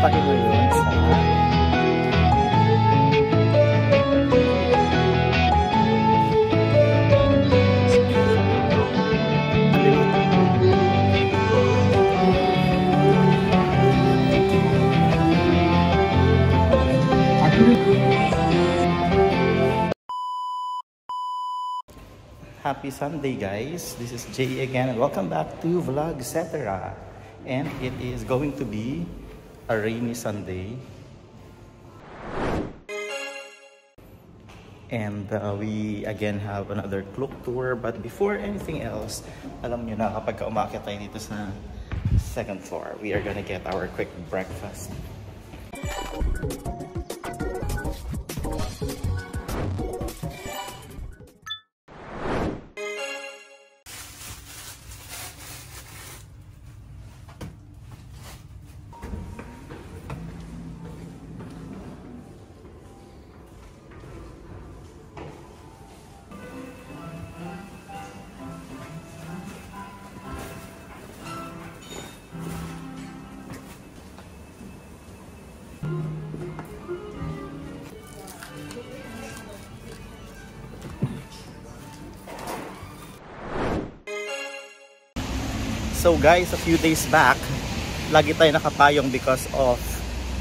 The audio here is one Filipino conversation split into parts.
tayo ngayon sa Happy Sunday, guys. This is Jay again and welcome back to Vlog Etc. And it is going to be a rainy Sunday. And we again have another Klook tour. But before anything else, alam nyo na kapag umakyat tayo dito sa second floor, we are gonna get our quick breakfast. So guys, a few days back, lagi tayo nakapayong because of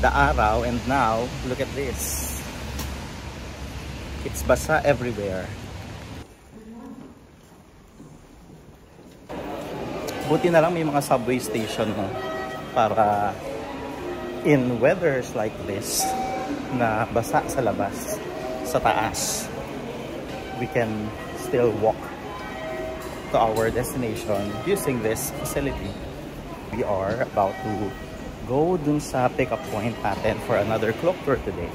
the araw, and now, look at this. It's basa everywhere. Buti na lang may mga subway station, no? Para in weathers like this, na basa sa labas, sa taas, we can still walk to our destination using this facility. We are about to go dun sa pickup point natin for another Klook tour today.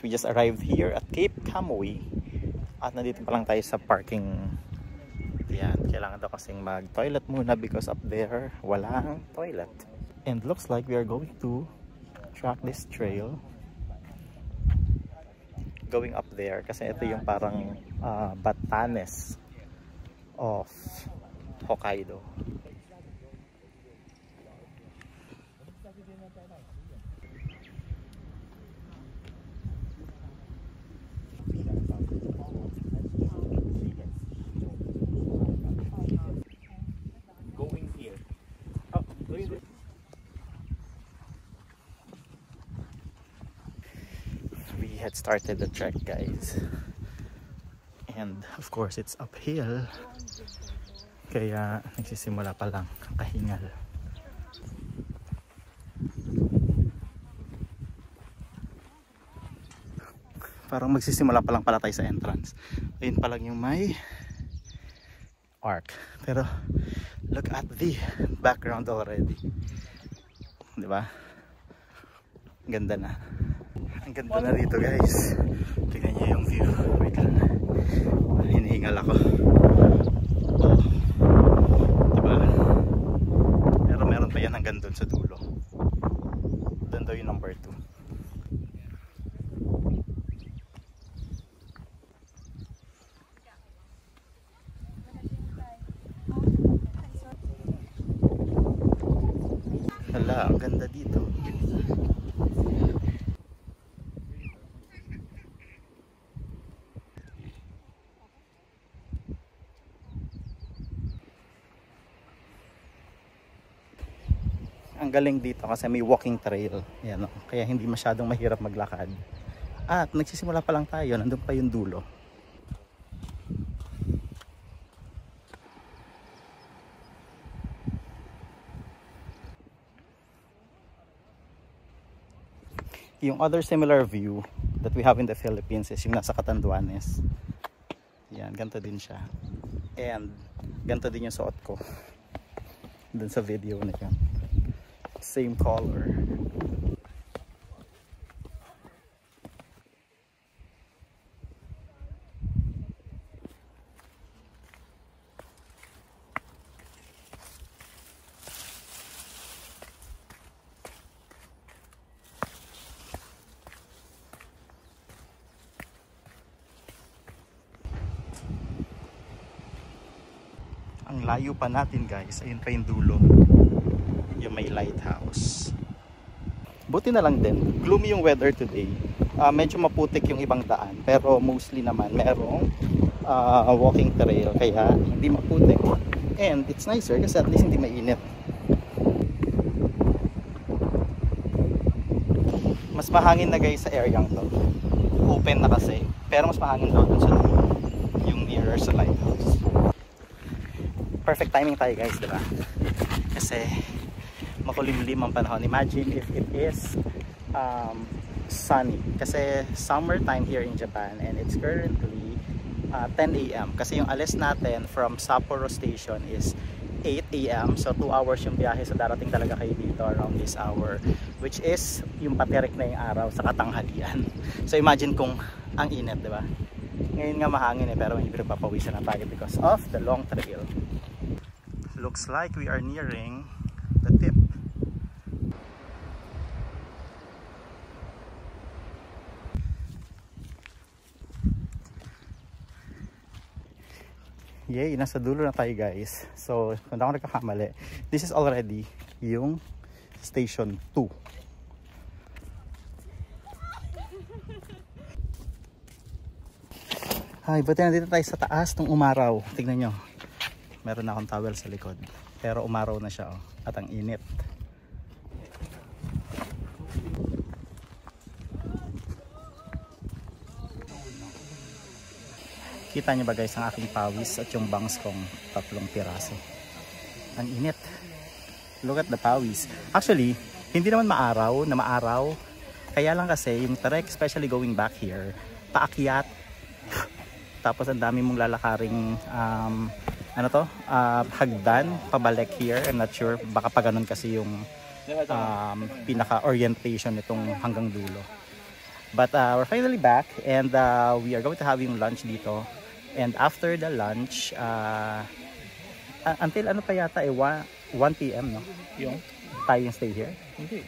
We just arrived here at Cape Kamuy at nandito pa lang tayo sa parking. Yan, kailangan daw kasing mag-toilet muna because up there walang toilet. And looks like we are going to track this trail going up there kasi ito yung parang Batanes of Hokkaido. We had started the trek, guys, and of course it's uphill, kaya nagsisimula pa lang kahingal. Parang magsisimula pa lang pala tayo sa entrance. Ayun pa lang yung may arc, pero look at the background already, di ba? Ganda na. Ang ganda na dito, guys. Tingnan niyo yung view. Wait lang. Hinihingal ako. Oh. Diba? Pero meron pa yan hanggang doon sa dulo. Doon daw yung number 2. Hala, ang ganda dito. Ang galing dito kasi may walking trail. Yan, kaya hindi masyadong mahirap maglakad. At nagsisimula pa lang tayo, nandun pa yung dulo. Yung other similar view that we have in the Philippines is yung nasa Catanduanes. Yan, ganito din siya. And ganito din yung suot ko dun sa video na yun. Same color. Ang layo pa natin guys, ayun pa yung dulo, yung may lighthouse. Buti na lang din, gloomy yung weather today. Medyo maputik yung ibang daan, pero mostly naman merong walking trail, kaya hindi maputik. And it's nicer kasi at least hindi mainit. Mas mahangin na guys sa area to. Open na kasi, pero mas mahangin daw dun sa yung nearer sa lighthouse. Perfect timing tayo guys, diba? Kasi makulimlim ang panahon. Imagine if it is sunny. Kasi summertime here in Japan, and it's currently 10 AM. Kasi yung alis natin from Sapporo Station is 8 AM. So 2 hours yung biyahe. So darating talaga kayo dito around this hour, which is yung patirik na yung araw sa katanghalian. So imagine kung ang init, diba? Ngayon nga mahangin pero may papawisan na tayo because of the long trail. Looks like we are nearing the tip. Yay, nasa dulo na tayo guys. So, kung ako nagkakamali, this is already yung station 2. Ay, buti nandito tayo sa taas nung umaraw. Tignan nyo. Meron na akong towel sa likod. Pero umaraw na siya, oh. At ang init. Kita niyo ba guys ang aking pawis at yung bangs kong 3 piraso. Ang init. Look at the pawis. Actually, hindi naman maaraw na maaraw. Kaya lang kasi yung trek, especially going back here, paakyat. Tapos ang dami mong lalakaring hagdan pabalik here. I'm not sure, baka pa ganun kasi yung pinaka-orientation nitong hanggang dulo. But we're finally back, and we are going to have yung lunch dito. And after the lunch, until ano pa yata 1 PM, no? Yung tayo yung stay here? Hindi.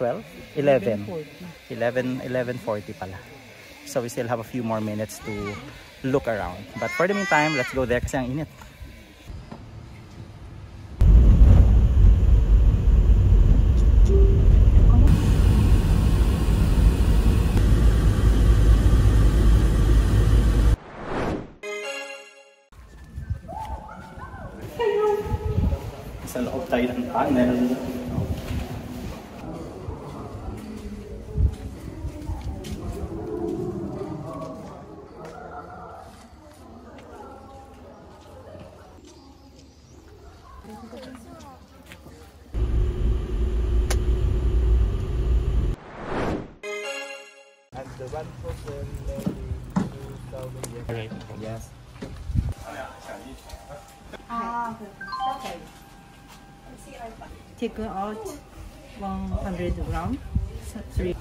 12? 11. 11:40 pala. So we still have a few more minutes to look around. But for the meantime, let's go there kasi ang init. Sa loob tayo ng tunnel. Right. Yes. Take out 100 gram. 3.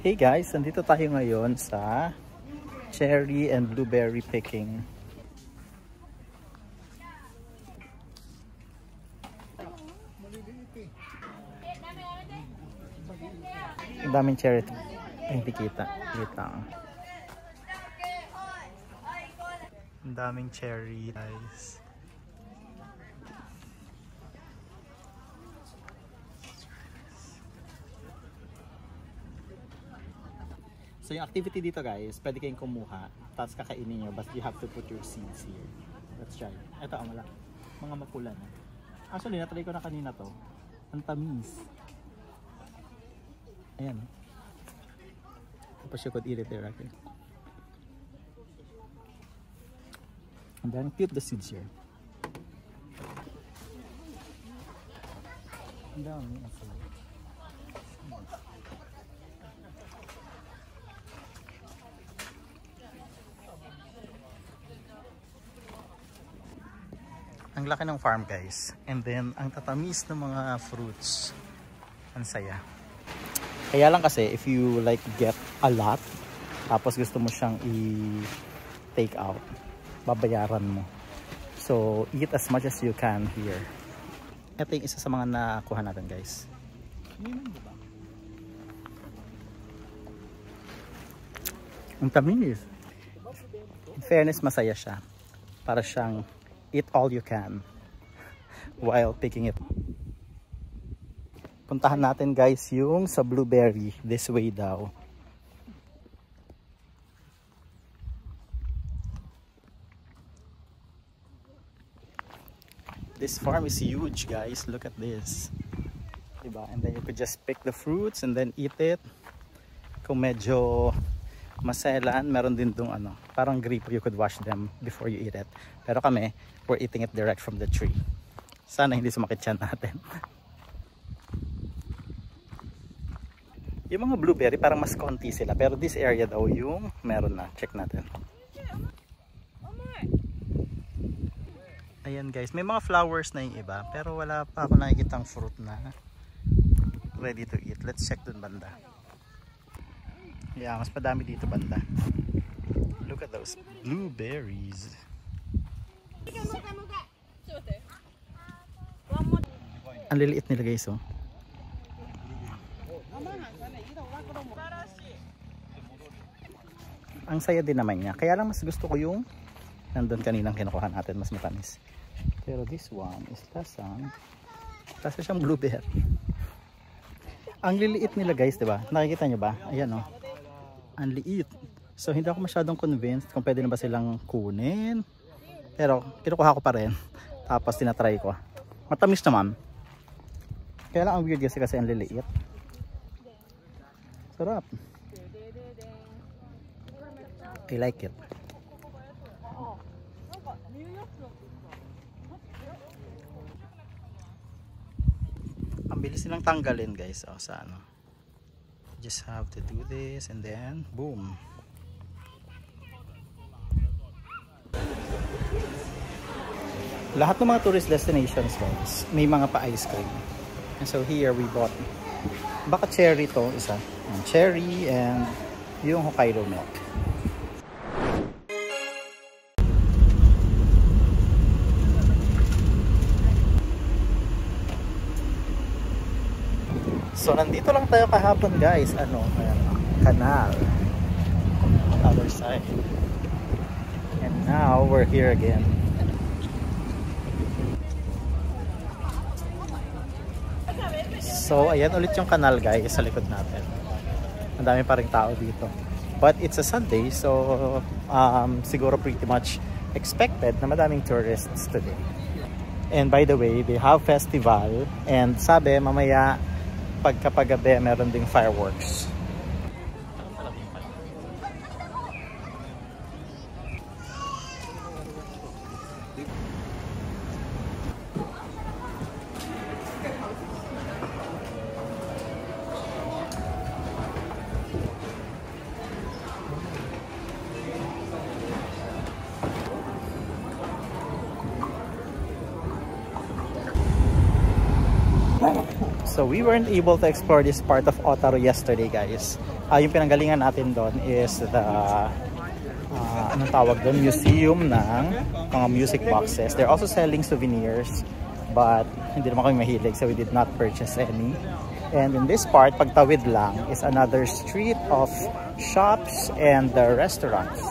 Hey guys, nandito tayo ngayon sa cherry and blueberry picking. Ang daming cherry. Ay, hindi kita. Ang daming cherry guys. So yung activity dito guys, pwede kayong kumuha, tapos kakainin nyo, but you have to put your seeds here. Let's try. Ito ang mga mapula na. Actually, natry ko na kanina to. Ang tamis. Ayan. Tapos you could eat it directly. And then keep the seeds here. Ang dami. Ang laki ng farm guys. And then ang tatamis ng mga fruits. Ang saya. Kaya lang kasi if you like get a lot tapos gusto mo siyang i-take out, babayaran mo. So eat as much as you can here. Ito yung isa sa mga nakuha natin guys. Ang tamis. In fairness, masaya siya. Para siyang eat all you can while picking it. Puntahan natin guys yung sa blueberry. This way daw. This farm is huge guys. Look at this. Diba? And then you could just pick the fruits and then eat it. Kung medyo maselan, meron din dong ano, parang grape, you could wash them before you eat it. Pero kami, we're eating it direct from the tree. Sana hindi sumakit siya natin. Yung mga blueberry parang mas konti sila, pero this area daw yung meron na. Check natin. Ayan guys, may mga flowers na yung iba, pero wala pa ako nakikitang fruit na ready to eat. Let's check dun banda. Yeah, mas padami dito banda. Look at those blueberries. Ang liliit nila guys, oh. Ang saya din naman niya. Kaya lang mas gusto ko yung nandun kaninang kinukuha natin, mas matamis. Pero this one is lasang. Lasa siyang blueberry. Ang liliit nila guys, diba? Nakikita nyo ba? Ayan, oh. Ang liit. So hindi ako masyadong convinced kung pwede na ba silang kunin. Pero kinukuha ko pa rin. Tapos tinatry ko. Matamis naman. Kaya lang ang weird kasi ang liliit. Sarap. I like it. Ang bilis nilang tanggalin guys. O, sa ano. Just have to do this and then boom. Lahat ng mga tourist destinations guys, may mga pa-ice cream. And so here we bought, baka cherry to isa. Cherry and yung Hokkaido milk. So nandito lang tayo kahapon guys, ano, canal, other side, and now we're here again. So ayan ulit yung canal guys sa likod natin. Ang dami pa ring tao dito, but it's a Sunday, so siguro pretty much expected na madaming tourists today. And by the way, they have festival, and sabi mamaya pagkapagabi meron ding fireworks. So we weren't able to explore this part of Otaru yesterday guys. Yung pinanggalingan natin doon is the anong tawag doon? Museum ng mga music boxes. They're also selling souvenirs, but hindi naman kami mahilig, so we did not purchase any. And in this part, pagtawid lang, is another street of shops and restaurants.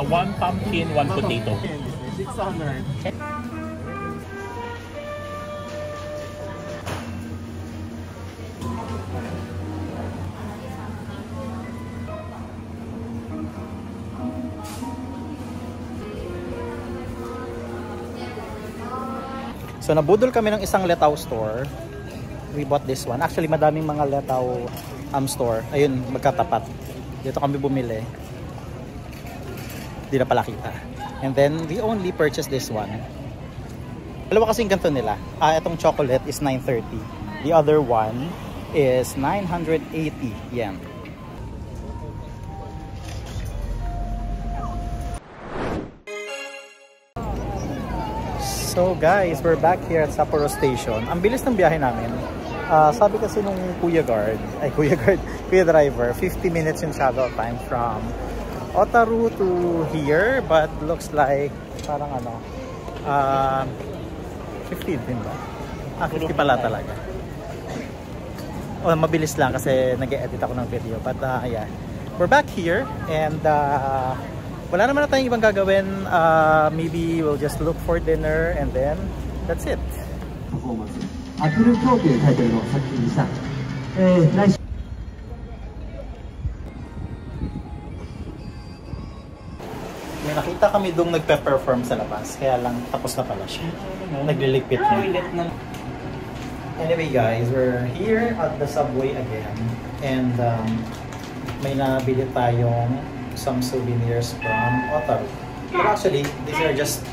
One pumpkin, one potato. 600. So nabudol kami ng isang Letaw store. We bought this one. Actually madaming mga Letaw store. Ayun, magkatapat. Dito kami bumili. Di na pala kita. And then we only purchased this one. Dalawa kasing ganito nila. Itong chocolate is 930. The other one is 980 yen. So guys, we're back here at Sapporo Station. Ang bilis ng biyahe namin. Sabi kasi nung Kuya driver, 50 minutes yung travel time from Otaru to here, but looks like parang 15 din ba? 50 pala talaga. Mabilis lang kasi nag-edit ako ng video, but yeah. We're back here and wala naman na tayong ibang gagawin. Maybe we'll just look for dinner and then that's it. May nakita kami doong nagpe-perform sa labas, kaya lang tapos na pala siya. Nagliligpit na. Anyway guys, we're here at the subway again and may nabili tayong some souvenirs from Otaru. But actually, these are just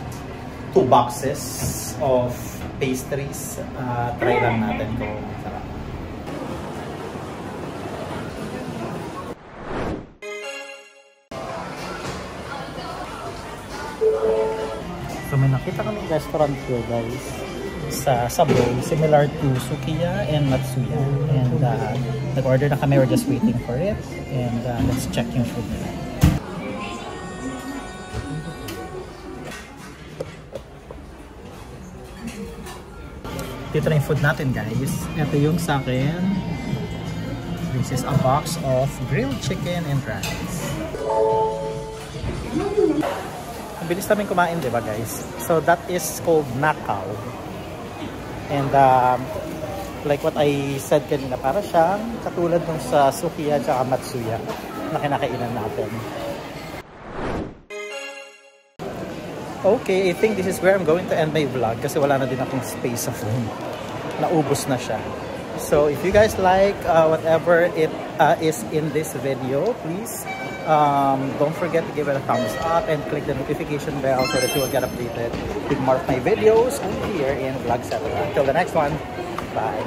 2 boxes of pastries. Try lang natin kung sarap. So may nakita kami restaurant here guys sa Subway, similar to Sukiya and Matsuya. And nag-order na kami, we're just waiting for it. And let's check yung food nila. Dito na yung food natin guys. Ito yung sa akin. This is a box of grilled chicken and rice. Ang bilis namin kumain, diba guys? So that is called Nakao. And like what I said kanina, para siyang katulad nung sa Sukiya at Matsuya na kinakainan natin. Okay, I think this is where I'm going to end my vlog kasi wala na din akong space sa phone. Naubos na siya. So if you guys like whatever it is in this video, please don't forget to give it a thumbs up and click the notification bell so that you will get updated with more of my videos over here in Vlogcetera. Until the next one, bye.